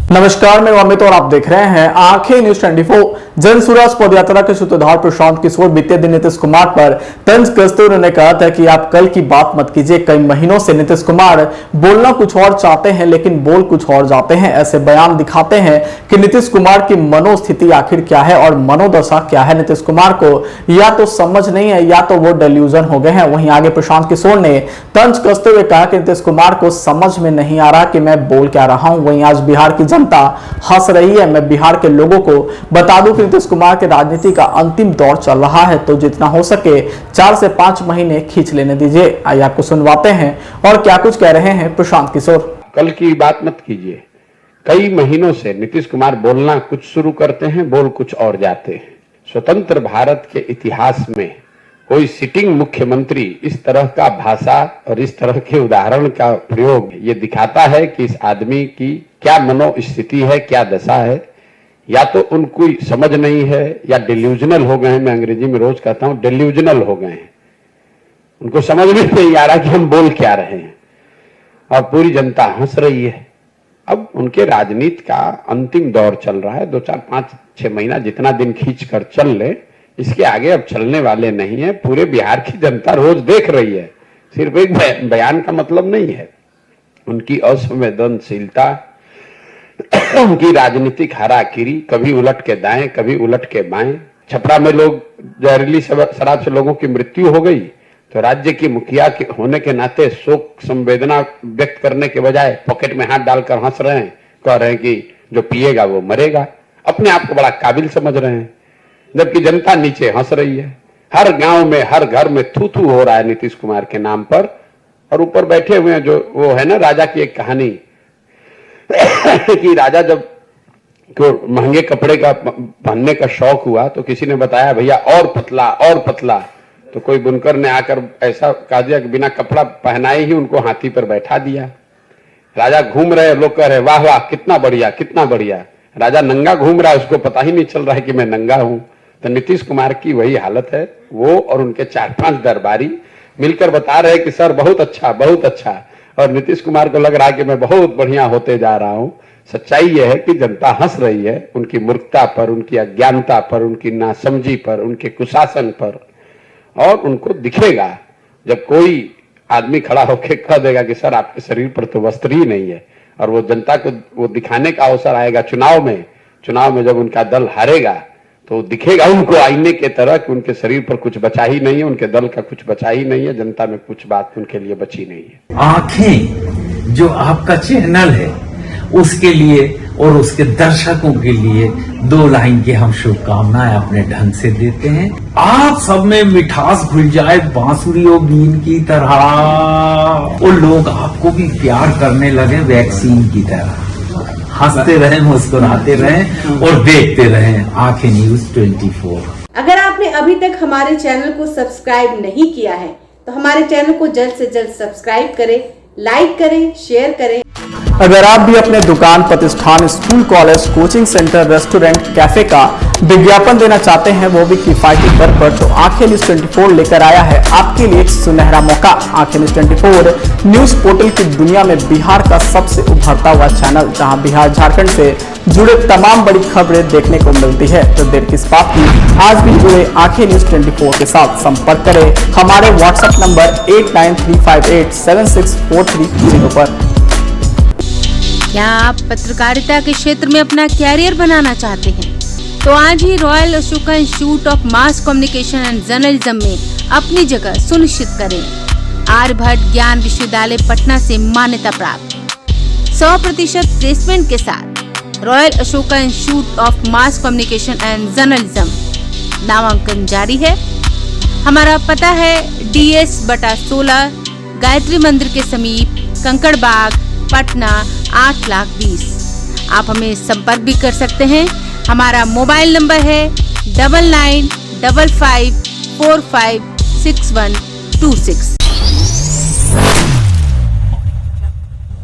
नमस्कार, मैं अमित और आप देख रहे हैं आंखें न्यूज 24। जन सुराज पदयात्रा के सूत्रधार प्रशांत किशोर बीते दिन नीतीश कुमार पर तंज कसते उन्होंने कहा था कि आप कल की बात मत कीजिए। कई महीनों से नीतीश कुमार बोलना कुछ और चाहते हैं लेकिन बोल कुछ और जाते हैं। ऐसे बयान दिखाते हैं कि नीतीश कुमार की मनोस्थिति आखिर क्या है और मनोदशा क्या है। नीतीश कुमार को या तो समझ नहीं है या तो वो डेल्यूजन हो गए हैं। वहीं आगे प्रशांत किशोर ने तंज कसते हुए कहा कि नीतीश कुमार को समझ में नहीं आ रहा कि मैं बोल क्या रहा हूं। वहीं आज बिहार की जनता हंस रही है। मैं बिहार के लोगों को बता दूं कि नीतीश कुमार के राजनीति का अंतिम दौर चल रहा है, तो जितना हो सके 4 से 5 महीने खींच लेने दीजिए। आइए आपको सुनवाते हैं और क्या कुछ कह रहे हैं प्रशांत किशोर। कल की बात मत कीजिए। कई महीनों से नीतीश कुमार बोलना कुछ शुरू करते हैं, बोल कुछ और जाते हैं। स्वतंत्र भारत के इतिहास में कोई सिटिंग मुख्यमंत्री इस तरह का भाषा और इस तरह के उदाहरण का प्रयोग ये दिखाता है कि इस आदमी की क्या मनोस्थिति है, क्या दशा है। या तो उनको समझ नहीं है या डिल्यूजनल हो गए हैं। मैं अंग्रेजी में रोज कहता हूं डिल्यूजनल हो गए हैं। उनको समझ में नहीं आ रहा कि हम बोल क्या रहे हैं और पूरी जनता हंस रही है। अब उनके राजनीति का अंतिम दौर चल रहा है। 2, 4, 5, 6 महीना जितना दिन खींच कर चल ले, इसके आगे अब चलने वाले नहीं है। पूरे बिहार की जनता रोज देख रही है। सिर्फ एक बयान का मतलब नहीं है। उनकी असंवेदनशीलता, उनकी राजनीतिक हाराकिरी, कभी उलट के दाएं कभी उलट के बाएं। छपरा में लोग जहरीली शराब से लोगों की मृत्यु हो गई तो राज्य की मुखिया के होने के नाते शोक संवेदना व्यक्त करने के बजाय पॉकेट में हाथ डालकर हंस रहे हैं, कह रहे हैं कि जो पिएगा वो मरेगा। अपने आप को बड़ा काबिल समझ रहे हैं, जबकि जनता नीचे हंस रही है। हर गांव में हर घर में थू थू हो रहा है नीतीश कुमार के नाम पर। और ऊपर बैठे हुए हैं जो वो है ना, राजा की एक कहानी कि राजा जब महंगे कपड़े का पहनने का शौक हुआ तो किसी ने बताया भैया और पतला और पतला। तो कोई बुनकर ने आकर ऐसा कह दिया कि बिना कपड़ा पहनाए ही उनको हाथी पर बैठा दिया। राजा घूम रहे, लोग कह रहे वाह वाह कितना बढ़िया कितना बढ़िया। राजा नंगा घूम रहा है, उसको पता ही नहीं चल रहा है कि मैं नंगा हूं। तो नीतीश कुमार की वही हालत है। वो और उनके 4-5 दरबारी मिलकर बता रहे कि सर बहुत अच्छा बहुत अच्छा। और नीतीश कुमार को लग रहा है कि मैं बहुत बढ़िया होते जा रहा हूं। सच्चाई यह है कि जनता हंस रही है उनकी मूर्खता पर, उनकी अज्ञानता पर, उनकी नासमझी पर, उनके कुशासन पर। और उनको दिखेगा जब कोई आदमी खड़ा होकर कह देगा कि सर आपके शरीर पर तो वस्त्र ही नहीं है। और वो जनता को वो दिखाने का अवसर आएगा चुनाव में जब उनका दल हारेगा तो दिखेगा उनको आईने के तरह कि उनके शरीर पर कुछ बचा ही नहीं है, उनके दल का कुछ बचा ही नहीं है, जनता में कुछ बात उनके लिए बची नहीं है। आंखें जो आपका चैनल है उसके लिए और उसके दर्शकों के लिए 2 लाइन की हम शुभकामनाएं अपने ढंग से देते हैं। आप सब में मिठास घुल जाए बांसुरी और बीन की तरह और लोग आपको भी प्यार करने लगे वैक्सीन की तरह। हंसते रहें, मुस्कुराते रहें और देखते रहें आंखें न्यूज 24। अगर आपने अभी तक हमारे चैनल को सब्सक्राइब नहीं किया है तो हमारे चैनल को जल्द से जल्द सब्सक्राइब करें, लाइक करें, शेयर करें। अगर आप भी अपने दुकान, प्रतिष्ठान, school, college, coaching centre, restaurant, cafe का विज्ञापन देना चाहते हैं, वो भी किफायती दर पर, तो आंखें न्यूज 24 लेकर आया है आपके लिए एक सुनहरा मौका। आंखें न्यूज 24 न्यूज पोर्टल की दुनिया में बिहार का सबसे उभरता हुआ चैनल, जहां बिहार झारखंड से जुड़े तमाम बड़ी खबरें देखने को मिलती है। तो देर किस बात की, आज भी जुड़े आंखें न्यूज 24 के साथ संपर्क करें हमारे व्हाट्सएप नंबर 8935876430 पर। क्या आप पत्रकारिता के क्षेत्र में अपना कैरियर बनाना चाहते हैं? तो आज ही royal Ashoka institute of mass communication and journalism में अपनी जगह सुनिश्चित करें। आर्यभट्ट ज्ञान विश्वविद्यालय पटना से मान्यता प्राप्त 100% प्लेसमेंट के साथ royal Ashoka institute of mass communication and journalism नामांकन जारी है। हमारा पता है DS/16 गायत्री मंदिर के समीप, कंकड़ बाग, पटना 8,20,000। आप हमें संपर्क भी कर सकते हैं। हमारा मोबाइल नंबर है 9955456126।